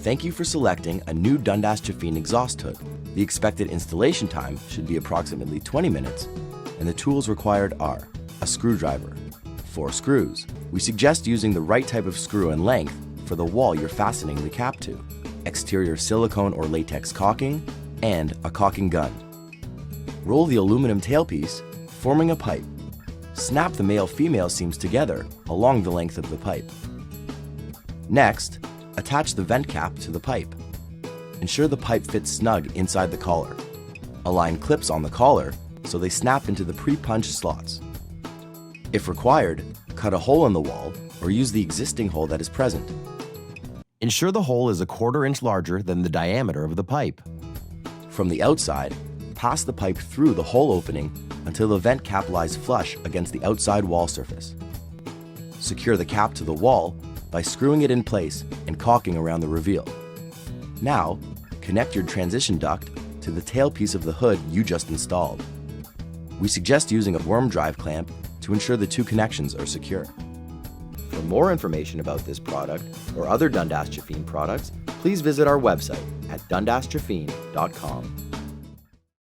Thank you for selecting a new Dundas Jafine exhaust hood. The expected installation time should be approximately 20 minutes, and the tools required are a screwdriver, 4 screws. We suggest using the right type of screw and length for the wall you're fastening the cap to, exterior silicone or latex caulking, and a caulking gun. Roll the aluminum tailpiece, forming a pipe. Snap the male-female seams together along the length of the pipe. Next, attach the vent cap to the pipe. Ensure the pipe fits snug inside the collar. Align clips on the collar so they snap into the pre-punched slots. If required, cut a hole in the wall or use the existing hole that is present. Ensure the hole is a 1/4 inch larger than the diameter of the pipe. From the outside, pass the pipe through the hole opening until the vent cap lies flush against the outside wall surface. Secure the cap to the wall by screwing it in place and caulking around the reveal. Now, connect your transition duct to the tailpiece of the hood you just installed. We suggest using a worm drive clamp to ensure the 2 connections are secure. For more information about this product or other Dundas Jafine products, please visit our website at dundasjafine.com.